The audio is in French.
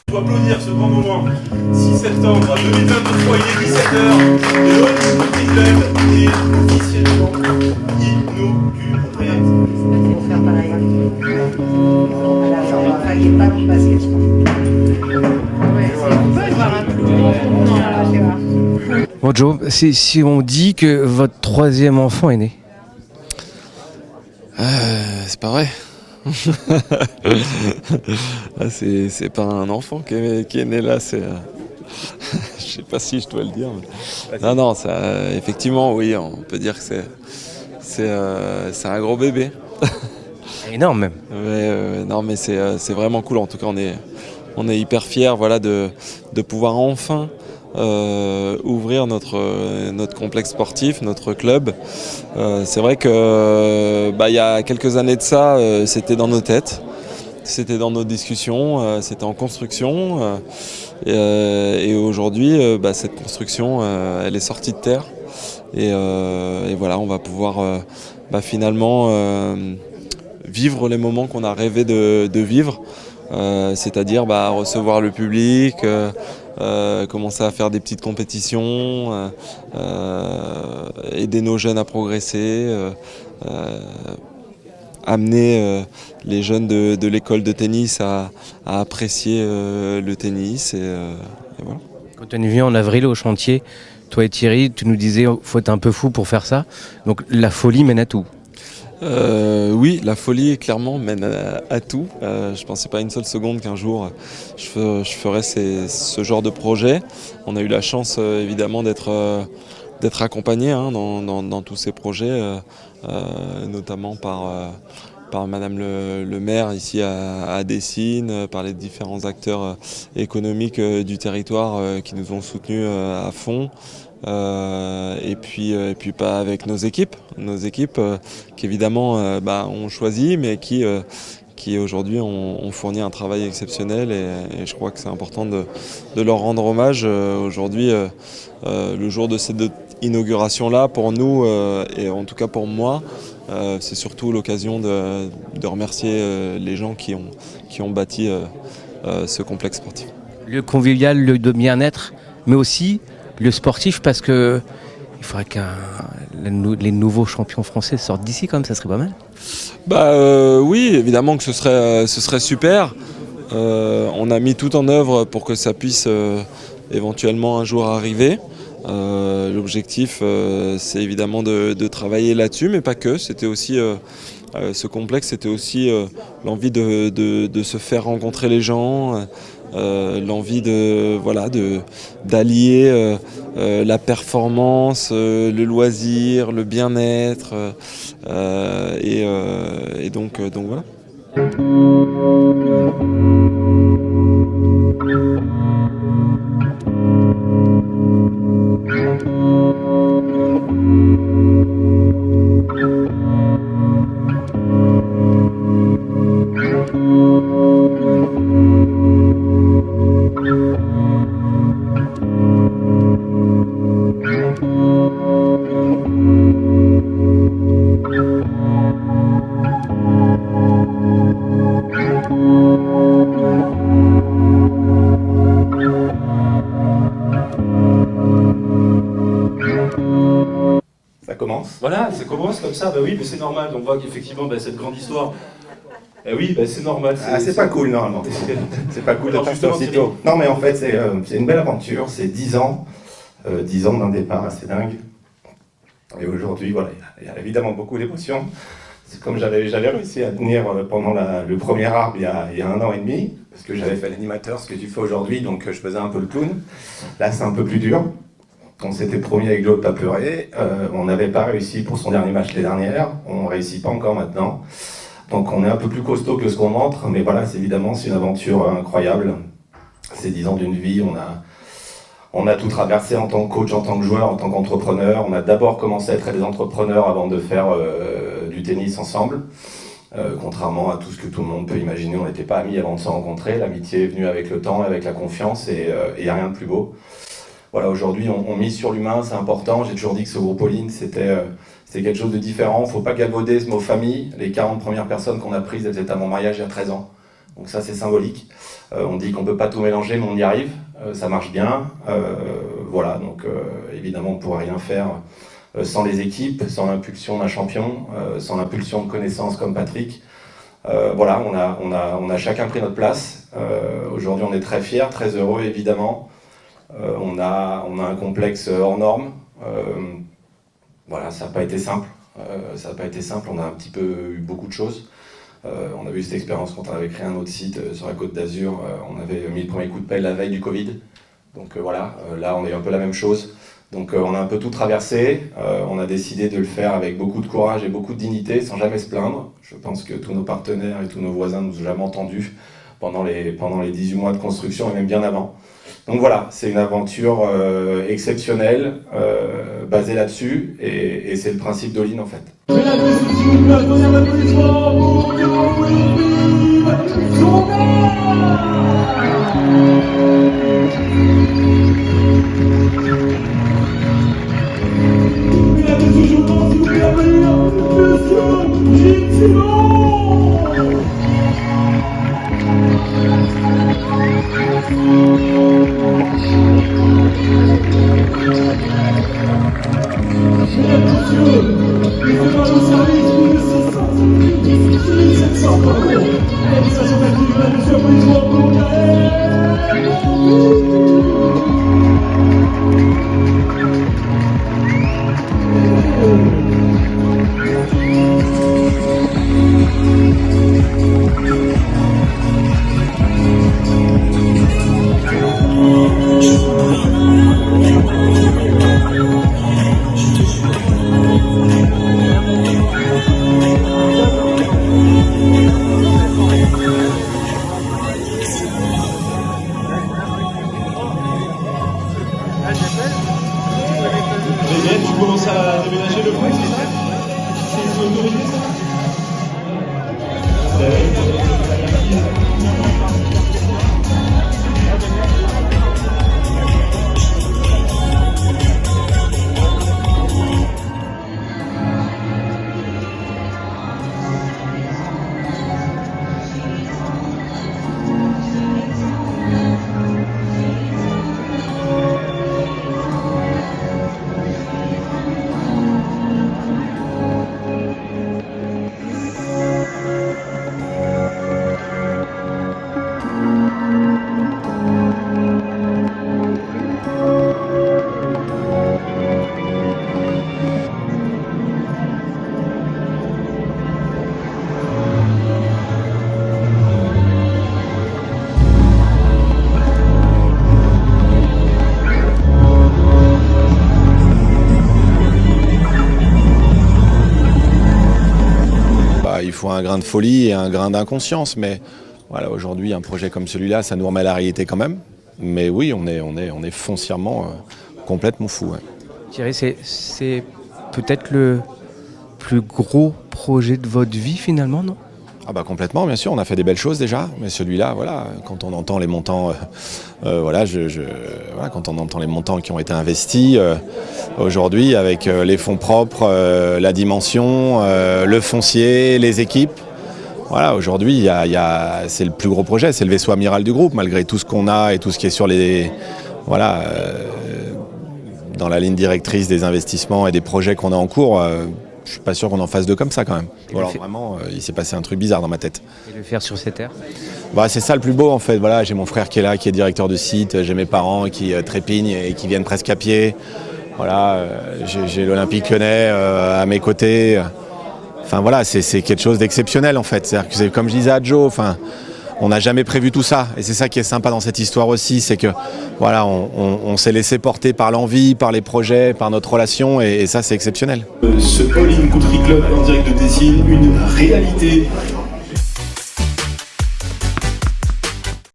Il faut applaudir ce grand moment. 6 septembre 2023, il est 17h. Et le Sporting Club est officiellement inauguré. Ils vont faire pareil. Il n'est pas long parce que Bon Joe, si on dit que votre troisième enfant est né. C'est pas vrai. C'est pas un enfant qui est né là, c'est. Je sais pas si je dois le dire. Mais... Non, ça, effectivement, oui, on peut dire que c'est un gros bébé. Énorme même. Non, mais c'est vraiment cool. En tout cas, on est hyper fiers, voilà, de pouvoir enfin ouvrir notre complexe sportif, notre club. C'est vrai que il y a quelques années de ça, c'était dans nos têtes, c'était dans nos discussions, c'était en construction. Et aujourd'hui, cette construction, elle est sortie de terre. Et voilà, on va pouvoir finalement vivre les moments qu'on a rêvé de vivre. C'est-à-dire recevoir le public, commencer à faire des petites compétitions, aider nos jeunes à progresser, amener les jeunes de l'école de tennis à apprécier le tennis. Et voilà. Quand on est venu en avril au chantier, toi et Thierry, tu nous disais qu'il faut être un peu fou pour faire ça. Donc la folie mène à tout. Oui, la folie clairement mène à tout. Je pensais pas une seule seconde qu'un jour je ferais ce genre de projet. On a eu la chance évidemment d'être accompagné dans tous ces projets, notamment par Madame le maire ici à Dessines, par les différents acteurs économiques du territoire qui nous ont soutenus à fond. Et puis pas avec nos équipes qui évidemment ont choisi, mais qui aujourd'hui ont fourni un travail exceptionnel, et je crois que c'est important de leur rendre hommage aujourd'hui, le jour de cette inauguration-là. Pour nous, et en tout cas pour moi, c'est surtout l'occasion de remercier les gens qui ont bâti ce complexe sportif. Le convivial, le de bien-être, mais aussi le sportif, parce que il faudrait que les nouveaux champions français sortent d'ici, comme ça serait pas mal. Oui, évidemment que ce serait super. On a mis tout en œuvre pour que ça puisse éventuellement un jour arriver. L'objectif, c'est évidemment de travailler là-dessus, mais pas que. C'était aussi ce complexe, c'était aussi l'envie de se faire rencontrer les gens. L'envie d'allier la performance, le loisir, le bien-être, et donc voilà. Voilà, ça commence comme ça, oui, mais c'est normal, on voit qu'effectivement cette grande histoire, oui, c'est normal. C'est pas cool normalement, c'est pas cool de partir aussitôt. Non mais en fait c'est une belle aventure, c'est 10 ans d'un départ assez dingue. Et aujourd'hui, voilà, il y a évidemment beaucoup d'émotions. C'est comme j'avais réussi à tenir pendant le premier arbre il y a 1 an et demi, parce que j'avais fait l'animateur, ce que tu fais aujourd'hui, donc je faisais un peu le clown. Là c'est un peu plus dur. On s'était promis avec Joe de pas pleurer, on n'avait pas réussi pour son dernier match les dernières, on ne réussit pas encore maintenant. Donc on est un peu plus costaud que ce qu'on montre, mais voilà, c'est une aventure incroyable. C'est 10 ans d'une vie, on a tout traversé en tant que coach, en tant que joueur, en tant qu'entrepreneur. On a d'abord commencé à être des entrepreneurs avant de faire du tennis ensemble. Contrairement à tout ce que tout le monde peut imaginer, on n'était pas amis avant de se rencontrer. L'amitié est venue avec le temps, avec la confiance, et il n'y a rien de plus beau. Voilà, aujourd'hui, on mise sur l'humain, c'est important. J'ai toujours dit que ce groupe All-in, c'était quelque chose de différent. Il ne faut pas galvauder ce mot famille. Les 40 premières personnes qu'on a prises, elles étaient à mon mariage il y a 13 ans. Donc ça c'est symbolique. On dit qu'on ne peut pas tout mélanger, mais on y arrive. Ça marche bien. Voilà, donc évidemment on ne pourrait rien faire sans les équipes, sans l'impulsion d'un champion, sans l'impulsion de connaissances comme Patrick. Voilà, on a chacun pris notre place. Aujourd'hui on est très fiers, très heureux évidemment. On a un complexe hors norme. Voilà, ça n'a pas été simple. On a un petit peu eu beaucoup de choses. On a eu cette expérience quand on avait créé un autre site sur la Côte d'Azur. On avait mis le premier coup de pelle la veille du Covid. Donc voilà, là on a eu un peu la même chose. Donc on a un peu tout traversé. On a décidé de le faire avec beaucoup de courage et beaucoup de dignité, sans jamais se plaindre. Je pense que tous nos partenaires et tous nos voisins nous ont jamais entendus pendant les 18 mois de construction et même bien avant. Donc voilà, c'est une aventure exceptionnelle, basée là-dessus, et c'est le principe d'All-in en fait. Tu commences à déménager le point, c'est autorisé ça? Il faut un grain de folie et un grain d'inconscience, mais voilà, aujourd'hui un projet comme celui-là, ça nous remet à la réalité quand même. Mais oui, on est foncièrement complètement fou. Ouais. Thierry, c'est peut-être le plus gros projet de votre vie finalement, non? Ah bah complètement, bien sûr, on a fait des belles choses déjà, mais celui-là, voilà, quand on entend les montants, voilà, quand on entend les montants qui ont été investis aujourd'hui avec les fonds propres, la dimension, le foncier, les équipes, voilà, aujourd'hui, c'est le plus gros projet, c'est le vaisseau amiral du groupe, malgré tout ce qu'on a et tout ce qui est sur les, voilà, dans la ligne directrice des investissements et des projets qu'on a en cours. Je suis pas sûr qu'on en fasse deux comme ça quand même. Voilà, vraiment, il s'est passé un truc bizarre dans ma tête. Et le faire sur cette terre? Bah, c'est ça le plus beau en fait. Voilà, j'ai mon frère qui est là, qui est directeur de site, j'ai mes parents qui trépignent et qui viennent presque à pied. Voilà, j'ai l'Olympique Lyonnais à mes côtés. Enfin voilà, c'est quelque chose d'exceptionnel en fait. C'est-à-dire que c'est comme je disais à Joe, enfin, on n'a jamais prévu tout ça. Et c'est ça qui est sympa dans cette histoire aussi, c'est que voilà, on s'est laissé porter par l'envie, par les projets, par notre relation, et ça c'est exceptionnel. Ce All-in Country Club en direct de Décines, une réalité